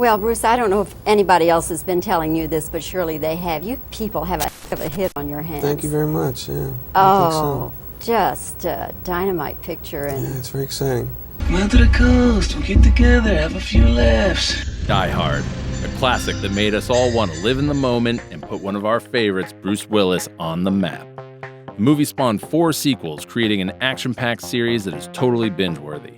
Well, Bruce, I don't know if anybody else has been telling you this, but surely they have. You people have a heck of a hit on your hands. Thank you very much, yeah. Oh, just a dynamite picture. And yeah, it's very exciting. Come out to the coast, we'll get together, have a few laughs. Die Hard, a classic that made us all want to live in the moment and put one of our favorites, Bruce Willis, on the map. The movie spawned 4 sequels, creating an action-packed series that is totally binge-worthy.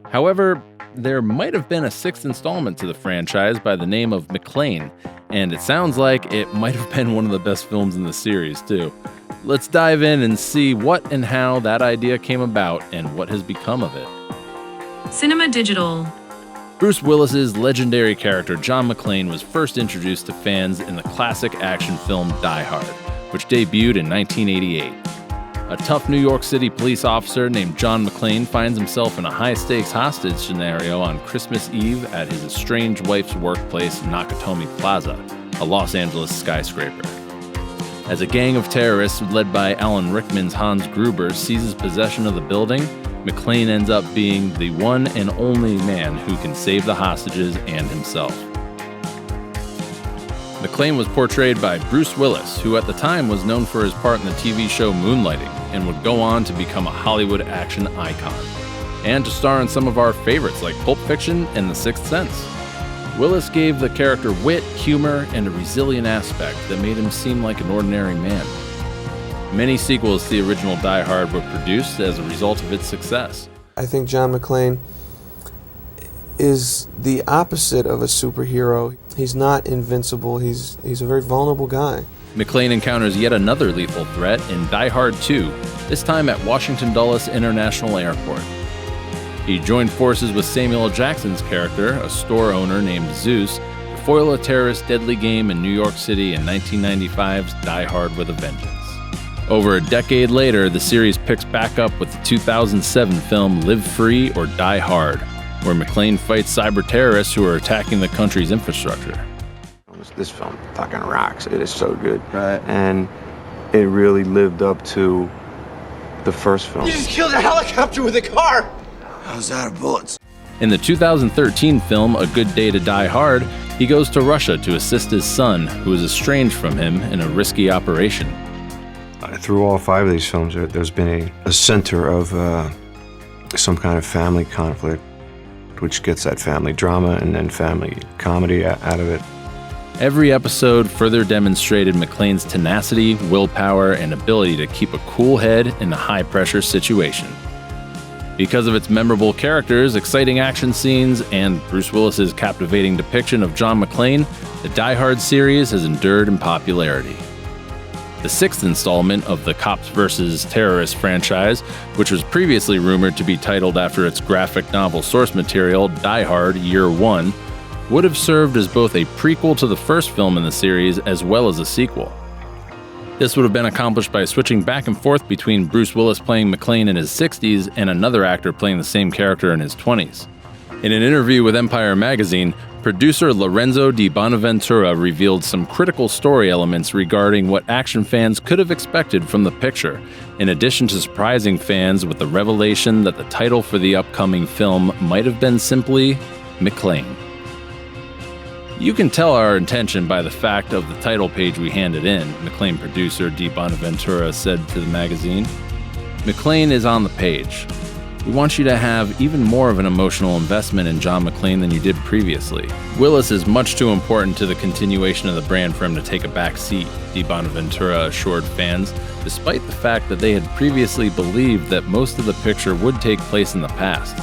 However, there might have been a 6th installment to the franchise by the name of McClane, and it sounds like it might have been one of the best films in the series, too. Let's dive in and see what and how that idea came about and what has become of it. Cinema Digital. Bruce Willis's legendary character John McClane was first introduced to fans in the classic action film Die Hard, which debuted in 1988. A tough New York City police officer named John McClane finds himself in a high-stakes hostage scenario on Christmas Eve at his estranged wife's workplace, Nakatomi Plaza, a Los Angeles skyscraper. As a gang of terrorists led by Alan Rickman's Hans Gruber seizes possession of the building, McClane ends up being the one and only man who can save the hostages and himself. McClane was portrayed by Bruce Willis, who at the time was known for his part in the TV show Moonlighting, and would go on to become a Hollywood action icon, and to star in some of our favorites like Pulp Fiction and The Sixth Sense. Willis gave the character wit, humor, and a resilient aspect that made him seem like an ordinary man. Many sequels to the original Die Hard were produced as a result of its success. I think John McClane is the opposite of a superhero. He's not invincible. He's a very vulnerable guy. McClane encounters yet another lethal threat in Die Hard 2, this time at Washington Dulles International Airport. He joined forces with Samuel L. Jackson's character, a store owner named Zeus, to foil a terrorist's deadly game in New York City in 1995's Die Hard with a Vengeance. Over a decade later, the series picks back up with the 2007 film Live Free or Die Hard, where McClane fights cyber terrorists who are attacking the country's infrastructure. This film fucking rocks. It is so good. Right. And it really lived up to the first film. You just killed a helicopter with a car! I was out of bullets. In the 2013 film A Good Day to Die Hard, he goes to Russia to assist his son, who is estranged from him in a risky operation. Through all 5 of these films, there's been a center of some kind of family conflict, which gets that family drama and then family comedy out of it. Every episode further demonstrated McClane's tenacity, willpower, and ability to keep a cool head in a high-pressure situation. Because of its memorable characters, exciting action scenes, and Bruce Willis's captivating depiction of John McClane, the Die Hard series has endured in popularity. The 6th installment of the Cops vs. Terrorists franchise, which was previously rumored to be titled after its graphic novel source material, Die Hard Year One, would have served as both a prequel to the first film in the series as well as a sequel. This would have been accomplished by switching back and forth between Bruce Willis playing McClane in his 60s and another actor playing the same character in his 20s. In an interview with Empire magazine, producer Lorenzo di Bonaventura revealed some critical story elements regarding what action fans could have expected from the picture, in addition to surprising fans with the revelation that the title for the upcoming film might have been simply McClane. You can tell our intention by the fact of the title page we handed in, McClane producer Di Bonaventura said to the magazine. McClane is on the page. We want you to have even more of an emotional investment in John McClane than you did previously. Willis is much too important to the continuation of the brand for him to take a back seat, Di Bonaventura assured fans, despite the fact that they had previously believed that most of the picture would take place in the past.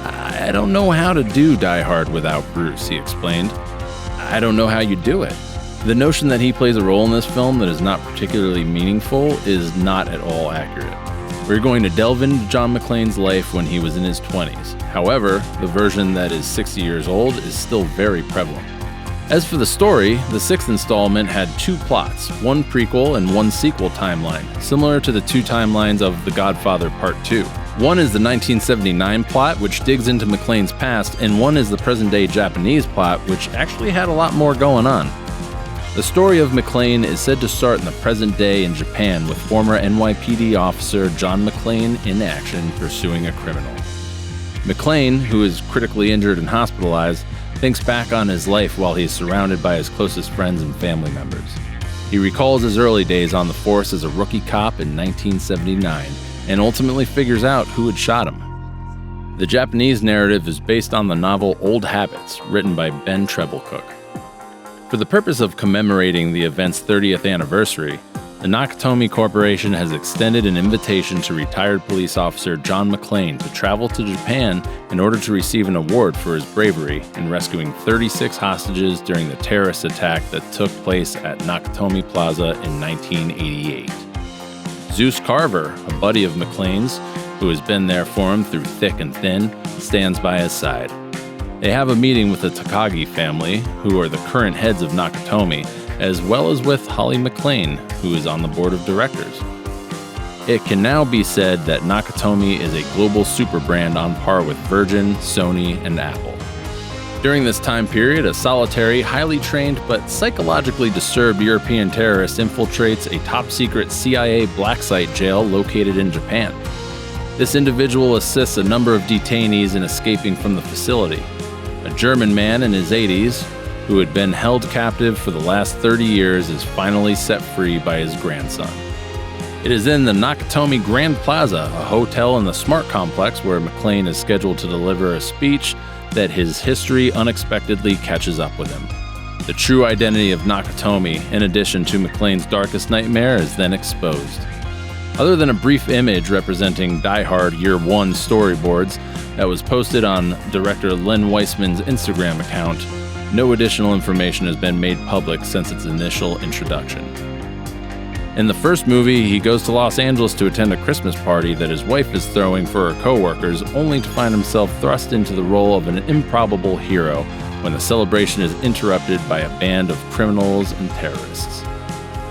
I don't know how to do Die Hard without Bruce, he explained. I don't know how you do it. The notion that he plays a role in this film that is not particularly meaningful is not at all accurate. We're going to delve into John McClane's life when he was in his 20s. However, the version that is 60 years old is still very prevalent. As for the story, the 6th installment had 2 plots, one prequel and one sequel timeline, similar to the 2 timelines of The Godfather Part 2. One is the 1979 plot, which digs into McClane's past, and one is the present-day Japanese plot, which actually had a lot more going on. The story of McClane is said to start in the present day in Japan with former NYPD officer John McClane in action pursuing a criminal. McClane, who is critically injured and hospitalized, thinks back on his life while he's surrounded by his closest friends and family members. He recalls his early days on the force as a rookie cop in 1979 and ultimately figures out who had shot him. The Japanese narrative is based on the novel Old Habits, written by Ben Treblecook. For the purpose of commemorating the event's 30th anniversary, the Nakatomi Corporation has extended an invitation to retired police officer John McClane to travel to Japan in order to receive an award for his bravery in rescuing 36 hostages during the terrorist attack that took place at Nakatomi Plaza in 1988. Zeus Carver, a buddy of McClane's, who has been there for him through thick and thin, stands by his side. They have a meeting with the Takagi family, who are the current heads of Nakatomi, as well as with Holly McClane, who is on the board of directors. It can now be said that Nakatomi is a global super brand on par with Virgin, Sony, and Apple. During this time period, a solitary, highly trained, but psychologically disturbed European terrorist infiltrates a top-secret CIA black site jail located in Japan. This individual assists a number of detainees in escaping from the facility. A German man in his 80s, who had been held captive for the last 30 years, is finally set free by his grandson. It is in the Nakatomi Grand Plaza, a hotel in the Smart Complex where McClane is scheduled to deliver a speech, that his history unexpectedly catches up with him. The true identity of Nakatomi, in addition to McClane's darkest nightmare, is then exposed. Other than a brief image representing Die Hard Year 1 storyboards that was posted on director Len Wiseman's Instagram account, no additional information has been made public since its initial introduction. In the first movie, he goes to Los Angeles to attend a Christmas party that his wife is throwing for her co-workers, only to find himself thrust into the role of an improbable hero when the celebration is interrupted by a band of criminals and terrorists.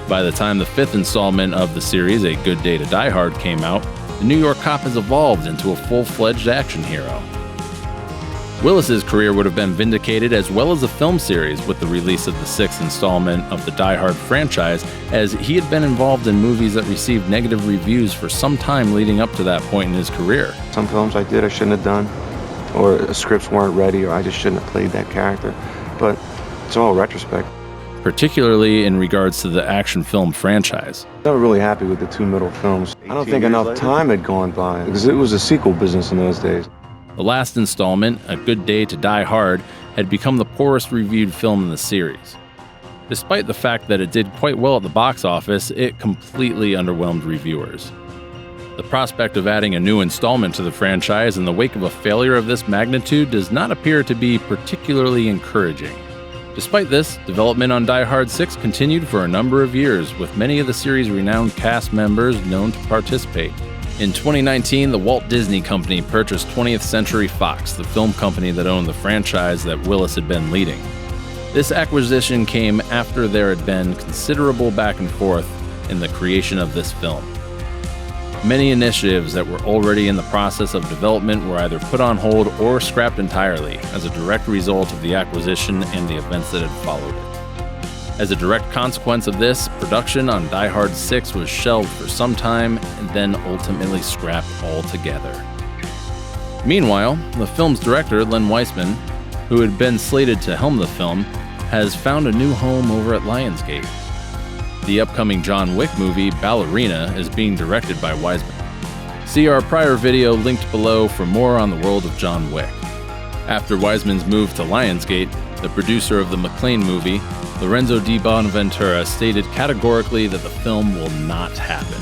By the time the fifth installment of the series, A Good Day to Die Hard, came out, the New York cop has evolved into a full-fledged action hero. Willis's career would have been vindicated as well as the film series with the release of the sixth installment of the Die Hard franchise, as he had been involved in movies that received negative reviews for some time leading up to that point in his career. Some films I did I shouldn't have done, or scripts weren't ready, or I just shouldn't have played that character. But it's all retrospect. Particularly in regards to the action film franchise. I was really happy with the two middle films. I don't think enough time had gone by, because it was a sequel business in those days. The last installment, A Good Day to Die Hard, had become the poorest reviewed film in the series. Despite the fact that it did quite well at the box office, it completely underwhelmed reviewers. The prospect of adding a new installment to the franchise in the wake of a failure of this magnitude does not appear to be particularly encouraging. Despite this, development on Die Hard 6 continued for a number of years, with many of the series' renowned cast members known to participate. In 2019, the Walt Disney Company purchased 20th Century Fox, the film company that owned the franchise that Willis had been leading. This acquisition came after there had been considerable back and forth in the creation of this film. Many initiatives that were already in the process of development were either put on hold or scrapped entirely as a direct result of the acquisition and the events that had followed it. As a direct consequence of this, production on Die Hard 6 was shelved for some time and then ultimately scrapped altogether. Meanwhile, the film's director, Len Wiseman, who had been slated to helm the film, has found a new home over at Lionsgate. The upcoming John Wick movie, Ballerina, is being directed by Wiseman. See our prior video linked below for more on the world of John Wick. After Wiseman's move to Lionsgate, the producer of the McClane movie, Lorenzo di Bonaventura, stated categorically that the film will not happen.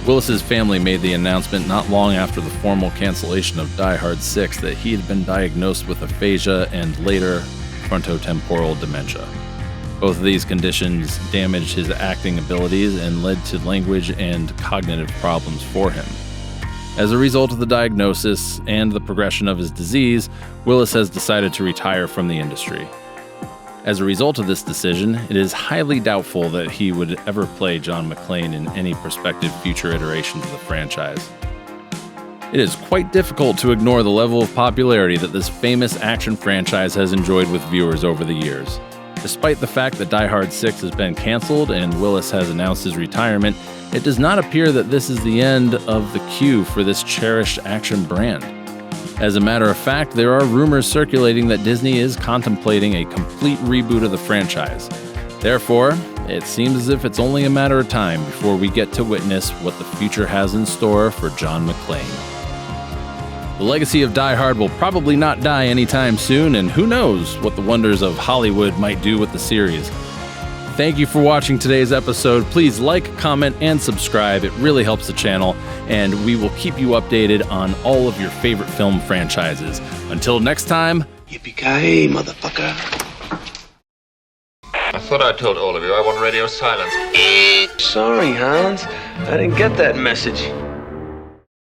Willis's family made the announcement not long after the formal cancellation of Die Hard 6 that he had been diagnosed with aphasia and later frontotemporal dementia. Both of these conditions damaged his acting abilities and led to language and cognitive problems for him. As a result of the diagnosis and the progression of his disease, Willis has decided to retire from the industry. As a result of this decision, it is highly doubtful that he would ever play John McClane in any prospective future iterations of the franchise. It is quite difficult to ignore the level of popularity that this famous action franchise has enjoyed with viewers over the years. Despite the fact that Die Hard 6 has been canceled and Willis has announced his retirement, it does not appear that this is the end of the queue for this cherished action brand. As a matter of fact, there are rumors circulating that Disney is contemplating a complete reboot of the franchise. Therefore, it seems as if it's only a matter of time before we get to witness what the future has in store for John McClane. The legacy of Die Hard will probably not die anytime soon, and who knows what the wonders of Hollywood might do with the series. Thank you for watching today's episode. Please like, comment, and subscribe. It really helps the channel, and we will keep you updated on all of your favorite film franchises. Until next time, Yippee-ki-yay, motherfucker. I thought I told all of you I want radio silence. Sorry, Hans. I didn't get that message.